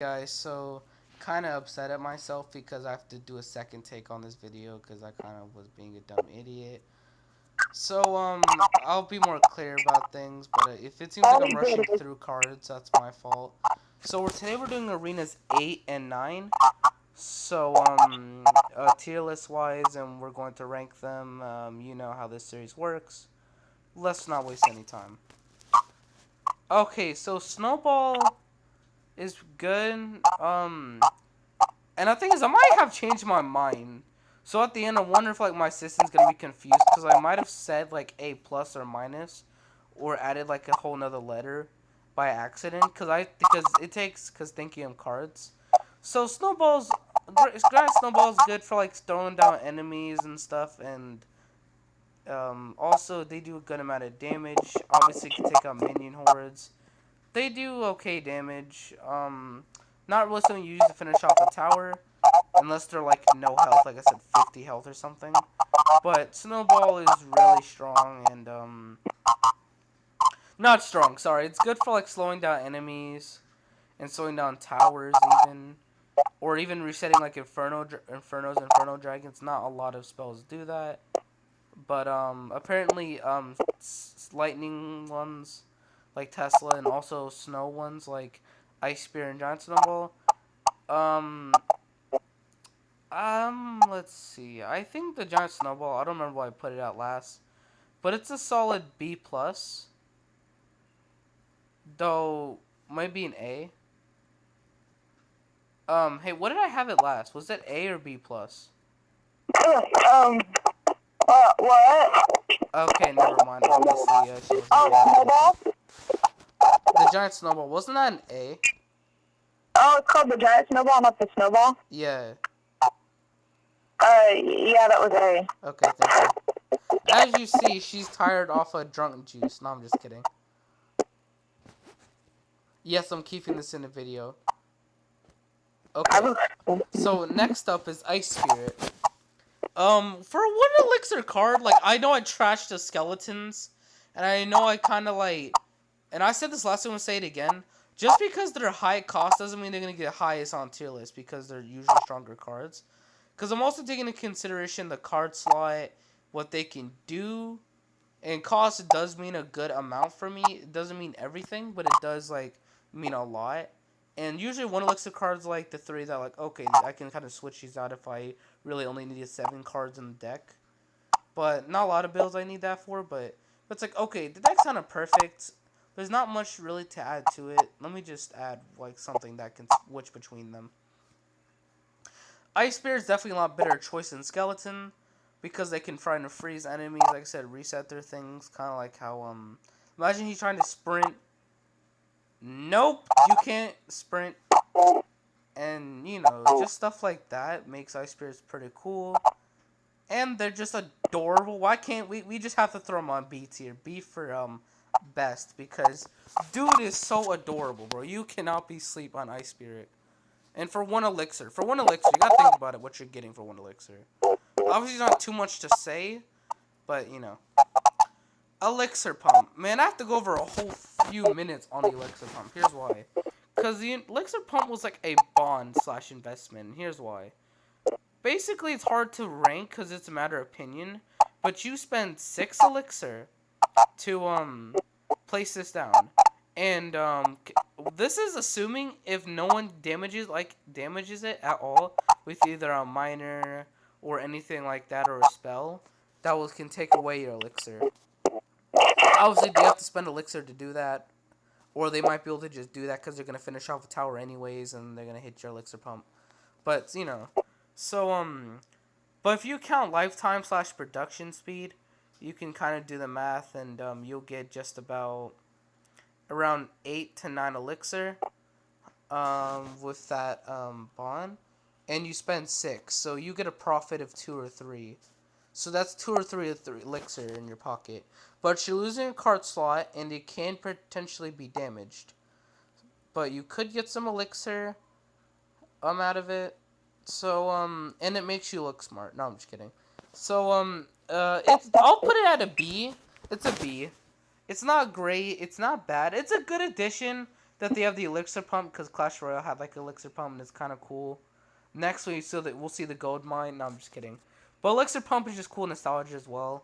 Guys, so kind of upset at myself because I have to do a second take on this video because I kind of was being a dumb idiot. So I'll be more clear about things, but if it seems like I'm rushing through cards, that's my fault. So today we're doing arenas 8 and 9. So tier list wise, and we're going to rank them. You know how this series works. Let's not waste any time. Okay, so Snowball is good. And the thing is, I might have changed my mind. So at the end, I wonder if like my system's gonna be confused because I might have said like A plus or minus, or added like a whole nother letter by accident because it takes Constantium cards. So Grand Snowball's good for like throwing down enemies and stuff, and also they do a good amount of damage. Obviously, can take out minion hordes. They do okay damage. Not really something you use to finish off a tower, unless they're like no health, like I said, 50 health or something. But Snowball is really strong and not strong. Sorry, it's good for like slowing down enemies and slowing down towers even, or even resetting like Inferno Dragons. Not a lot of spells do that, but apparently lightning ones like Tesla and also snow ones like Ice Spear and Giant Snowball. Um, let's see. I think the Giant Snowball. I don't remember why I put it out last, but it's a solid B plus. Though might be an A. Hey, what did I have it last? Was it A or B plus? Um, what? Okay, never mind. Obviously, she wasn't Snowball? The Giant Snowball, wasn't that an A? Oh, it's called the Giant Snowball, not the Snowball? Yeah. Yeah, that was A. Okay, thank you. As you see, she's tired off of drunk juice. No, I'm just kidding. Yes, I'm keeping this in the video. Okay. So next up is Ice Spirit. For a 1 elixir card, like I know I trashed the skeletons, and I know I kind of like, and I said this last time, I'm gonna say it again. Just because they're high cost doesn't mean they're gonna get highest on tier list because they're usually stronger cards. Because I'm also taking into consideration the card slot, what they can do, and cost does mean a good amount for me. It doesn't mean everything, but it does like mean a lot. And usually 1 elixir cards like the 3 that like, okay, I can kind of switch these out if I really only needed 7 cards in the deck. But not a lot of builds I need that for, but it's like, okay, the deck's kind of perfect. There's not much really to add to it. Let me just add like something that can switch between them. Ice Bear is definitely a lot better choice than Skeleton because they can try to freeze enemies, like I said, reset their things, kind of like how imagine he's trying to sprint. Nope, you can't sprint. And, you know, just stuff like that makes Ice Spirits pretty cool. And they're just adorable. Why can't we just have to throw them on B tier. B for best, because dude is so adorable, bro. You cannot be sleep on Ice Spirit. And for 1 elixir, you gotta think about it, what you're getting for 1 elixir. Obviously not too much to say, but you know. Elixir Pump. Man, I have to go over a whole few minutes on the Elixir Pump. Here's why. Because the Elixir Pump was like a bond / investment. Here's why. Basically, it's hard to rank because it's a matter of opinion. But you spend 6 Elixir to place this down. And this is assuming if no one damages it at all with either a minor or anything like that or a spell that can take away your elixir. Obviously, they have to spend elixir to do that, or they might be able to just do that because they're gonna finish off the tower anyways, and they're gonna hit your elixir pump. But you know, so but if you count lifetime / production speed, you can kind of do the math, and you'll get just about around 8 to 9 elixir, with that bond, and you spend 6, so you get a profit of 2 or 3. So that's 2 or 3 elixir in your pocket. But you're losing a card slot, and it can potentially be damaged. But you could get some elixir out of it. So and it makes you look smart. No, I'm just kidding. So I'll put it at a B. It's a B. It's not great. It's not bad. It's a good addition. that they have the elixir pump because Clash Royale had like elixir pump and it's kind of cool. Next week, so that we'll see the gold mine. No, I'm just kidding. But elixir pump is just cool nostalgia as well.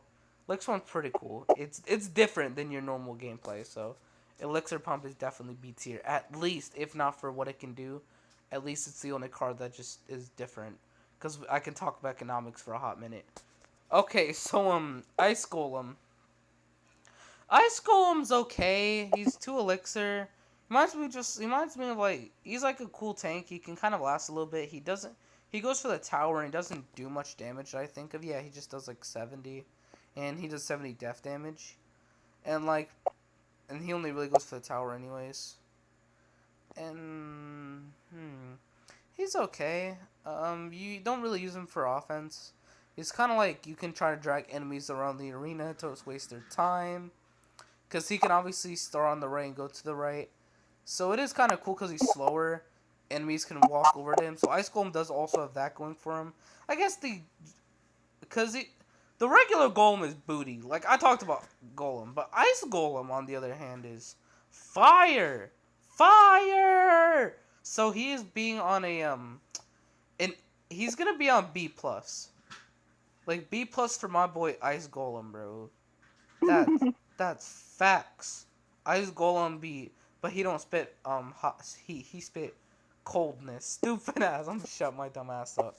Elixir pump's pretty cool. It's different than your normal gameplay, so elixir pump is definitely B tier. At least, if not for what it can do, at least it's the only card that just is different. Because I can talk about economics for a hot minute. Okay, so Ice Golem. Ice Golem's okay. He's 2 elixir. Reminds me of like he's like a cool tank. He can kind of last a little bit. He goes for the tower and he doesn't do much damage that I think of. Yeah, he just does like 70 and he does 70 death damage. And he only really goes for the tower anyways. And he's okay. You don't really use him for offense. He's kind of like you can try to drag enemies around the arena to waste their time. Because he can obviously start on the right and go to the right. So it is kind of cool because he's slower. Enemies can walk over to him. So Ice Golem does also have that going for him. I guess the regular Golem is booty. Like I talked about Golem. But Ice Golem, on the other hand, is fire. Fire! So he is being on and he's going to be on B+. Like B+ for my boy Ice Golem, bro. That's facts. Ice Golem B, but he don't spit hot. He spit coldness. Stupid ass. I'm gonna shut my dumb ass up.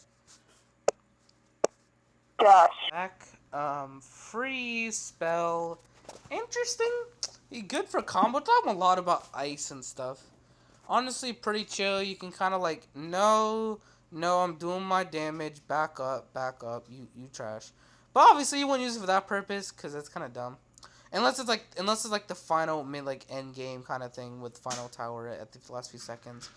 Josh. Back. Freeze spell. Interesting. He good for combo. Talking a lot about ice and stuff. Honestly, pretty chill. You can kind of like no, I'm doing my damage. Back up. You trash. But obviously, you wouldn't use it for that purpose because it's kind of dumb. Unless it's like the final end game kind of thing with final tower at the last few seconds.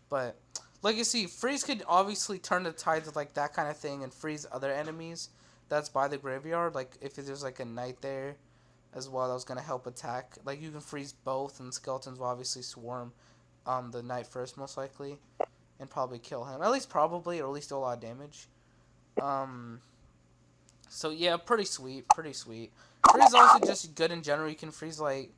But like you see, freeze could obviously turn the tides of like that kind of thing and freeze other enemies that's by the graveyard. Like if there's like a knight there as well, that was gonna help attack. Like you can freeze both, and skeletons will obviously swarm the knight first most likely, and probably kill him. At least probably, or at least do a lot of damage. So yeah, pretty sweet. Freeze is also just good in general. You can freeze like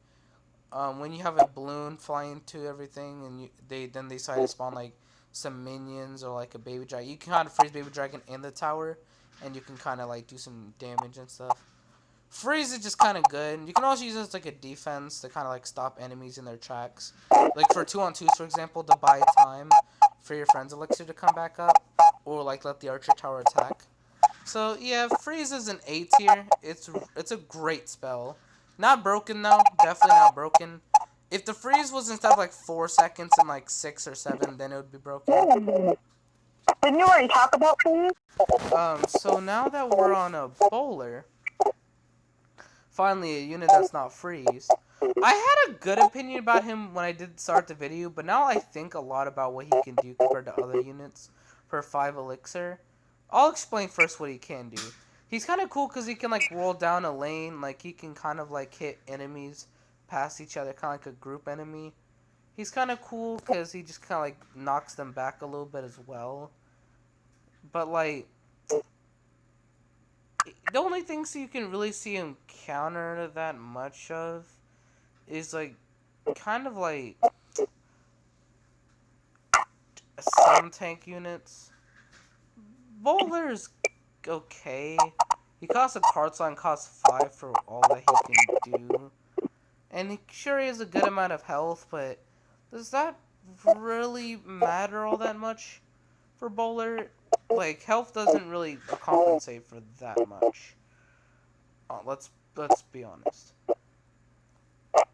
when you have a balloon flying to everything, and they decide to spawn like some minions or like a baby dragon. You can kind of freeze baby dragon in the tower, and you can kind of like do some damage and stuff. Freeze is just kind of good. You can also use it as like a defense to kind of like stop enemies in their tracks. Like for 2-on-2s, for example, to buy time for your friend's elixir to come back up, or like let the archer tower attack. So yeah, freeze is an A tier. It's a great spell. Not broken though. Definitely not broken. If the freeze was instead of like 4 seconds and like 6 or 7, then it would be broken. Didn't you already talk about things? So now that we're on a bowler, finally a unit that's not freeze. I had a good opinion about him when I did start the video, but now I think a lot about what he can do compared to other units for 5 elixir. I'll explain first what he can do. He's kind of cool because he can like roll down a lane, like he can kind of like hit enemies past each other, kind of like a group enemy. He's kind of cool because he just kind of like knocks them back a little bit as well. But like, the only things you can really see him counter that much of is like kind of like some tank units. Bowler's okay. He costs a card slot, costs 5 for all that he can do. And he has a good amount of health, but does that really matter all that much for Bowler? Like, health doesn't really compensate for that much. Let's be honest.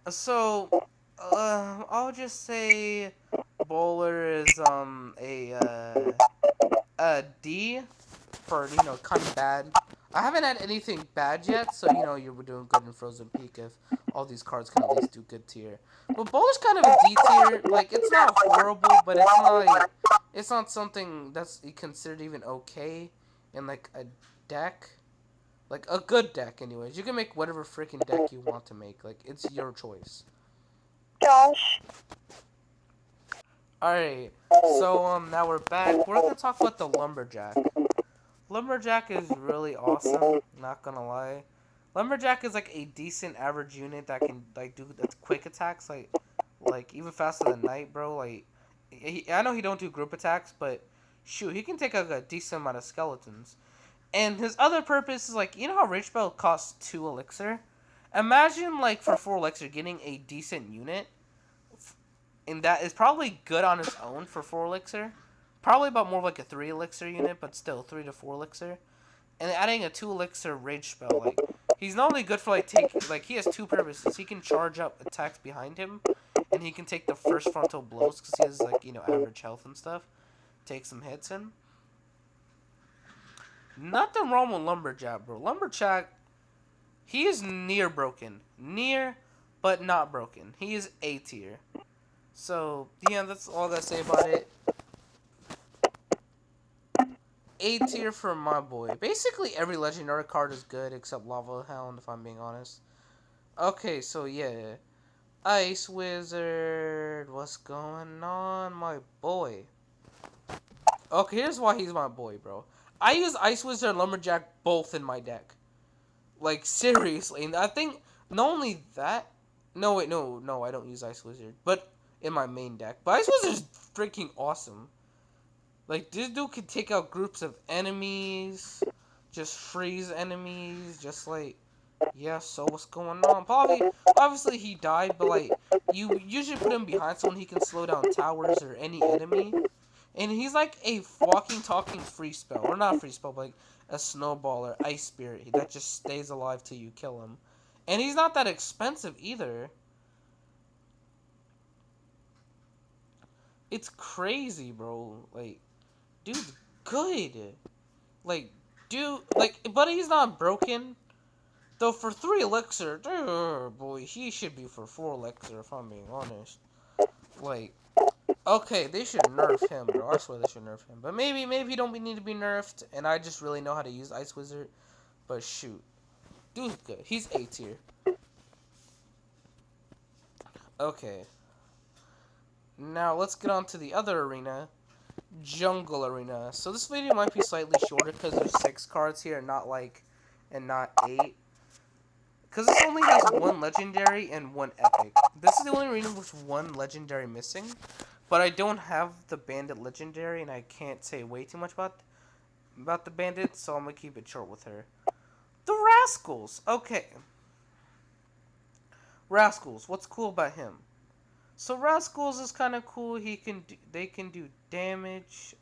So, I'll just say Bowler is a D for, kind of bad. I haven't had anything bad yet, so, you were doing good in Frozen Peak if all these cards can at least do good tier. But Bowler's kind of a D tier. Like, it's not horrible, but it's not something that's considered even okay in, like, a deck. Like, a good deck, anyways. You can make whatever freaking deck you want to make. Like, it's your choice. Josh. Alright, so, now we're back. We're gonna talk about the Lumberjack. Lumberjack is really awesome, not gonna lie. Lumberjack is, like, a decent average unit that can, like, do quick attacks, like like even faster than Knight, bro. Like, I know he don't do group attacks, but shoot, he can take out a decent amount of skeletons. And his other purpose is like, you know how Rage Spell costs 2 elixir? Imagine like for 4 elixir getting a decent unit, and that is probably good on its own for 4 elixir. Probably about more like a 3 elixir unit, but still 3 to 4 elixir. And adding a 2 elixir Rage Spell, like, he's not only good for like he has 2 purposes. He can charge up attacks behind him, and he can take the first frontal blows because he has like, you know, average health and stuff. Take some hits in. Nothing wrong with Lumberjack, bro. Lumberjack, he is near broken. Near, but not broken. He is A tier. So, yeah, that's all I gotta say about it. A tier for my boy. Basically, every legendary card is good except Lava Hound, if I'm being honest. Okay, so yeah. Ice Wizard, what's going on, my boy? Okay, here's why he's my boy, bro. I use Ice Wizard and Lumberjack both in my deck. Like, seriously. And I think, not only that... No, wait, no, I don't use Ice Wizard. But in my main deck. But Ice Wizard's freaking awesome. Like, this dude can take out groups of enemies. Just freeze enemies. Just like... Yeah, so what's going on? Probably, obviously he died, but like, you usually put him behind someone he can slow down towers or any enemy. And he's like a walking, talking free spell. Or not free spell, but like a snowball or ice spirit that just stays alive till you kill him. And he's not that expensive either. It's crazy, bro. Like, dude's good. Like, dude, like, but he's not broken. Though for 3 elixir, boy, he should be for 4 elixir if I'm being honest. Like, okay, they should nerf him, bro. I swear they should nerf him. But maybe he don't need to be nerfed, and I just really know how to use Ice Wizard. But shoot, dude's good. He's A tier. Okay. Now let's get on to the other arena, Jungle Arena. So this video might be slightly shorter because there's 6 cards here, and not 8. Because this only has 1 legendary and 1 epic. This is the only arena with 1 legendary missing. But I don't have the bandit legendary, and I can't say way too much about the bandit, so I'm going to keep it short with her. The Rascals. Okay. Rascals. What's cool about him? So Rascals is kind of cool. They can do damage.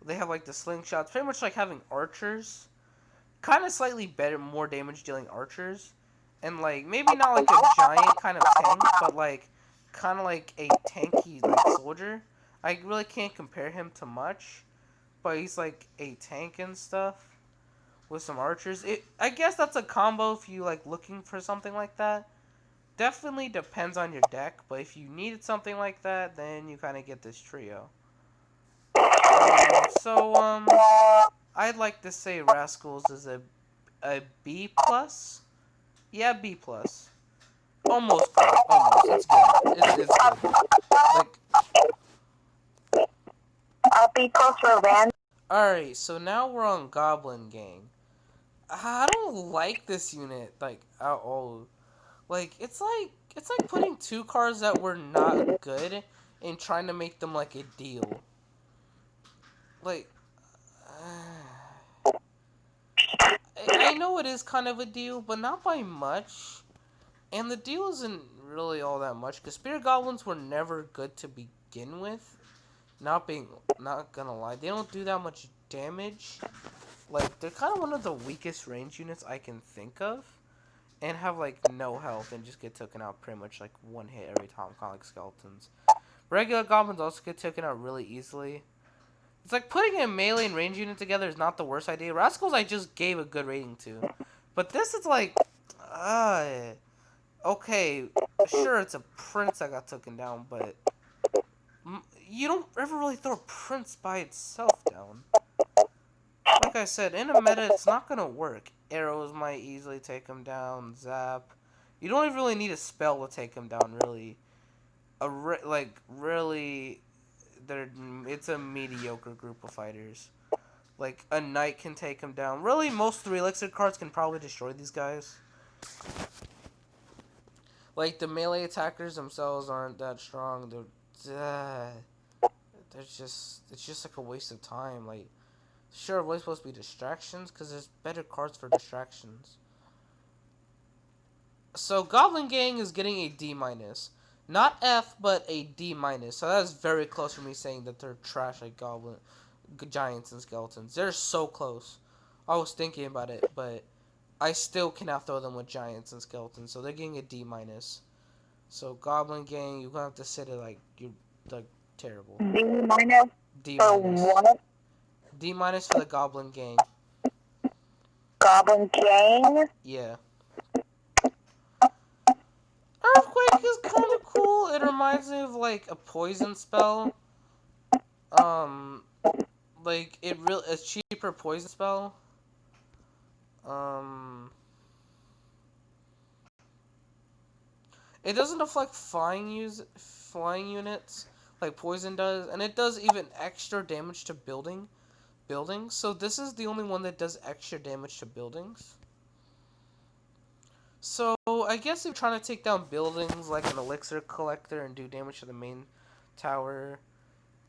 They have like the slingshots. Pretty much like having archers. Kind of slightly better, more damage dealing archers, and like maybe not like a giant kind of tank, but like kind of like a tanky like soldier. I really can't compare him to much, but he's like a tank and stuff with some archers. I guess that's a combo if you like looking for something like that. Definitely depends on your deck, but if you needed something like that, then you kind of get this trio. I'd like to say Rascals is a B plus. Yeah, B plus. Almost good. Almost. It's good. It's good. Like. B plus for Van. Alright, so now we're on Goblin Gang. I don't like this unit like at all. Like it's like putting 2 cards that were not good and trying to make them like a deal. Like. I know it is kind of a deal, but not by much. And the deal isn't really all that much, because Spirit Goblins were never good to begin with. Not gonna lie, they don't do that much damage. Like, they're kind of one of the weakest range units I can think of. And have, like, no health and just get taken out pretty much, like, 1 hit every time, kind of like skeletons. Regular Goblins also get taken out really easily. It's like putting a melee and range unit together is not the worst idea. Rascals I just gave a good rating to. But this is like... okay, sure it's a prince that got taken down, but... you don't ever really throw a prince by itself down. Like I said, in a meta it's not gonna work. Arrows might easily take him down, zap. You don't even really need a spell to take him down, really. Really... it's a mediocre group of fighters. Like, a knight can take him down. Really, most 3 elixir cards can probably destroy these guys. Like the melee attackers themselves aren't that strong. They're just it's just like a waste of time. Like sure, we're supposed to be distractions because there's better cards for distractions. So Goblin Gang is getting a D minus, not F, but a D minus. So that's very close for me saying that they're trash like Goblin Giants and Skeletons. They're so close. I was thinking about it, but I still cannot throw them with Giants and Skeletons. So they're getting a D minus. So Goblin Gang, you're gonna have to sit it like you're like terrible. D minus D for minus. what? D minus for the Goblin Gang. Goblin Gang? Yeah. Earthquake is kind of cool. It reminds me of like a poison spell. Like a cheaper poison spell. It doesn't affect flying units like poison does, and it does even extra damage to buildings. So this is the only one that does extra damage to buildings. So I guess if you're trying to take down buildings like an elixir collector and do damage to the main tower,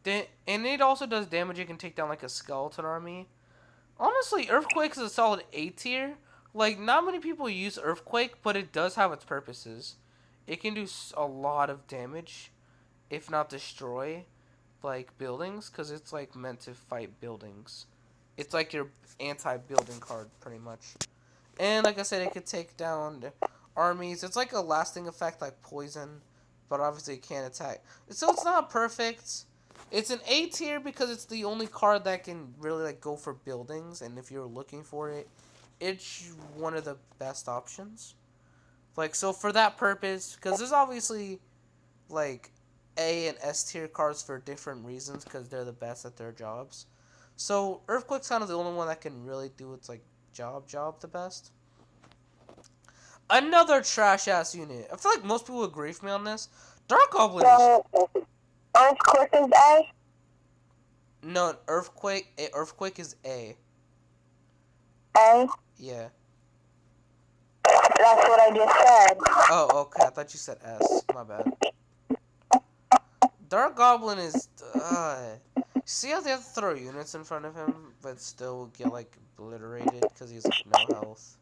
and it also does damage. You can take down like a skeleton army. Honestly, Earthquake is a solid A tier. Like not many people use Earthquake, but it does have its purposes. It can do a lot of damage, if not destroy, like buildings, because it's like meant to fight buildings. It's like your anti-building card, pretty much. And like I said, it could take down armies. It's like a lasting effect like poison, but obviously it can't attack. So it's not perfect. It's an A tier because it's the only card that can really like go for buildings, and if you're looking for it, it's one of the best options. Like so for that purpose, because there's obviously like A and S tier cards for different reasons because they're the best at their jobs. So Earthquake's kind of the only one that can really do its like job the best. Another trash ass unit. I feel like most people agree with me on this. Dark Goblin. So, Earthquake is A? No, Earthquake is A. A? Yeah. That's what I just said. Oh, okay. I thought you said S. My bad. Dark Goblin is. See how they have to throw units in front of him, but still get like obliterated because he's like no health.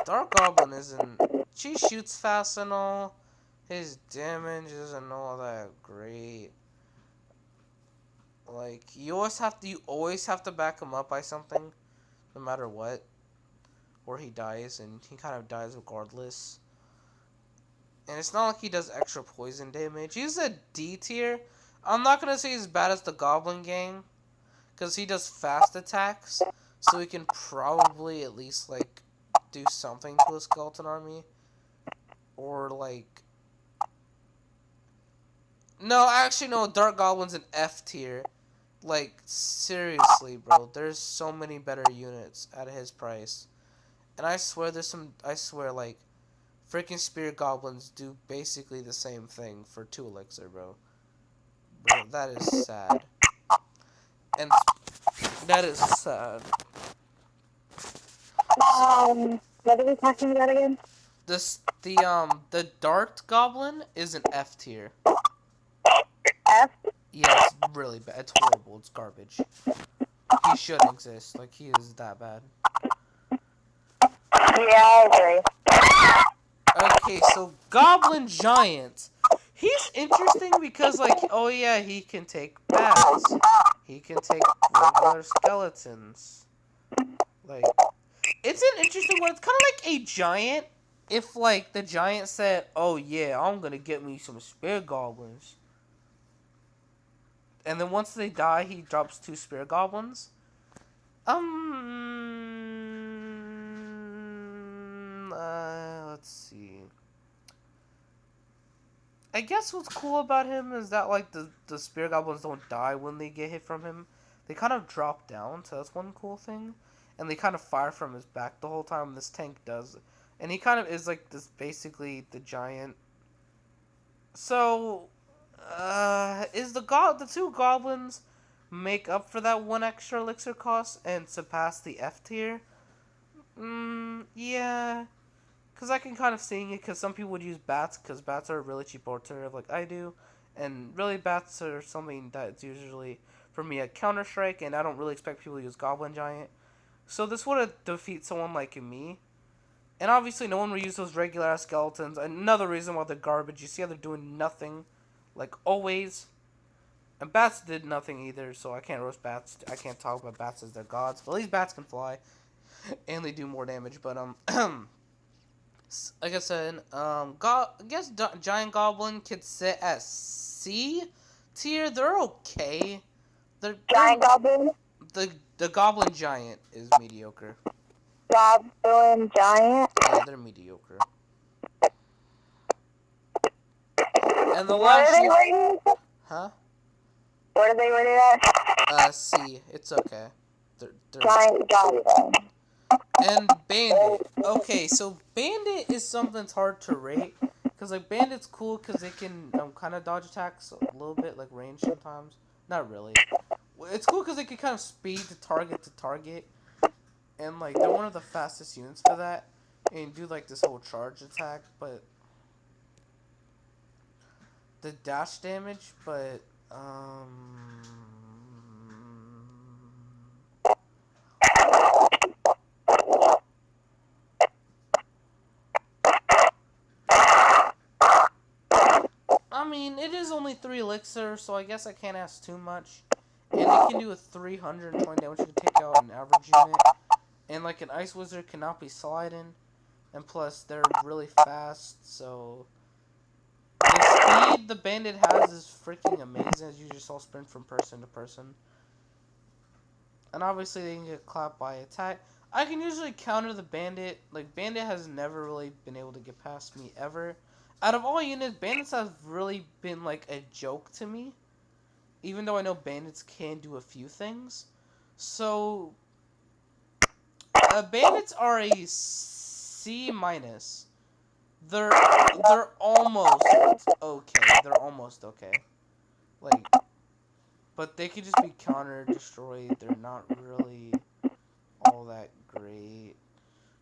Dark Goblin isn't. She shoots fast and all. His damage isn't all that great. Like you always have to back him up by something, no matter what, or he dies, and he kind of dies regardless. And it's not like he does extra poison damage. He's a D tier. I'm not gonna say he's as bad as the Goblin Gang, because he does fast attacks, so he can probably at least like do something to a skeleton army, or like. No, actually no. Dark Goblin's an F tier. Like seriously, bro. There's so many better units at his price, and I swear like freaking Spirit Goblins do basically the same thing for 2 elixir, bro. Bro, that is sad. And that is sad. What are we talking about again? The Dart Goblin is an F tier. F? Yeah, it's really bad. It's horrible. It's garbage. He shouldn't exist. Like, he is that bad. Yeah, I agree. Okay, so Goblin Giant. He's interesting because, like, oh yeah, he can take bats. He can take regular skeletons. Like, it's an interesting one. It's kind of like a giant. If, like, the giant said, oh yeah, I'm gonna get me some Spirit Goblins. And then once they die, he drops 2 Spirit Goblins. Let's see. I guess what's cool about him is that, like, the Spirit Goblins don't die when they get hit from him. They kind of drop down, so that's one cool thing. And they kind of fire from his back the whole time. This tank does. And he kind of is, like, this basically the giant. So, is the 2 goblins make up for that 1 extra elixir cost and surpass the F tier? Yeah. because I can kind of seeing it, because some people would use bats, because bats are a really cheap alternative like I do, and really bats are something that's usually, for me, a Counter-Strike, and I don't really expect people to use Goblin Giant. So this would defeat someone like me. And obviously no one would use those regular ass skeletons. Another reason why they're garbage. You see how they're doing nothing. Like always. And bats did nothing either, so I can't roast bats. I can't talk about bats as their gods. But at least bats can fly. And they do more damage. But like I said, I guess Giant Goblin could sit at C tier. They're okay. Giant Goblin? The Goblin Giant is mediocre. Goblin Giant? Yeah, they're mediocre. And the What last... are they rated? Huh? What are they rated at? C. It's okay. They're... Giant Goblin. And Bandit. Okay, so Bandit is something that's hard to rate. Because, like, Bandit's cool because they can kind of dodge attacks a little bit, like, range sometimes. Not really. It's cool because they can kind of speed to target. And, like, they're one of the fastest units for that. And do, like, this whole charge attack, but... The dash damage, but, I mean, it is only 3 elixir, so I guess I can't ask too much. And it can do a 320 damage, you can take out an average unit. And, like, an Ice Wizard cannot be sliding. And plus, they're really fast, so... The speed the Bandit has is freaking amazing, as you just saw sprint from person to person. And obviously, they can get clapped by attack. I can usually counter the Bandit. Like, Bandit has never really been able to get past me, ever. Out of all units, Bandits have really been, like, a joke to me. Even though I know Bandits can do a few things. So... Bandits are a C-. They're almost okay. They're almost okay. Like, but they could just be counter-destroyed. They're not really all that great.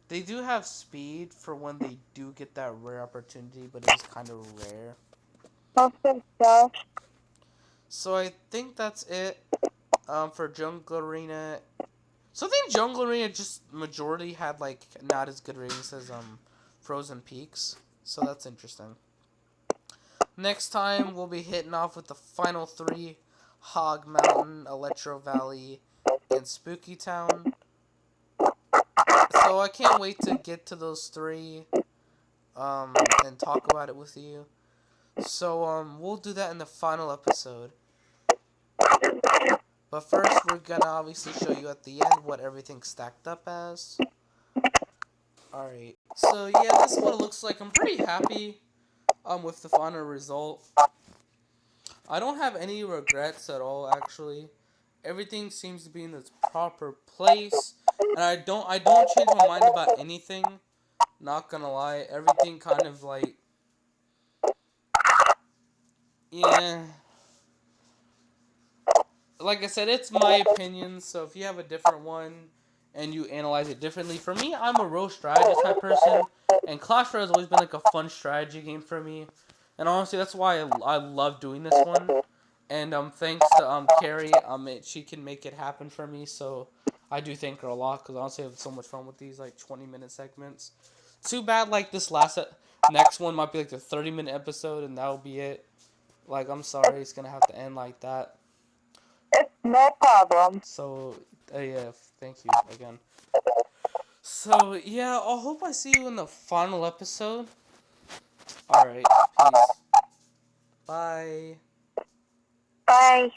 They do have speed for when they do get that rare opportunity, but it's kind of rare. Awesome stuff. So I think that's it for Jungle Arena. So I think Jungle Arena just majority had, like, not as good ratings as Frozen Peaks. So that's interesting. Next time we'll be hitting off with the final 3: Hog Mountain, Electro Valley, and Spooky Town. So I can't wait to get to those 3 and talk about it with you. So we'll do that in the final episode. But first, we're gonna obviously show you at the end what everything's stacked up as. Alright, so yeah, this is what it looks like. I'm pretty happy with the final result. I don't have any regrets at all, actually. Everything seems to be in its proper place. And I don't change my mind about anything. Not gonna lie, everything kind of like... Yeah... Like I said, it's my opinion, so if you have a different one and you analyze it differently, for me, I'm a real strategy type person, and Clash Royale has always been like a fun strategy game for me, and honestly, that's why I love doing this one, and thanks to Carrie, she can make it happen for me, so I do thank her a lot, because honestly, I have so much fun with these like 20-minute segments. Too bad like this next one might be like the 30-minute episode, and that'll be it. Like, I'm sorry, it's gonna have to end like that. No problem. So, yeah, thank you again. So, yeah, I hope I see you in the final episode. Alright, peace. Bye. Bye.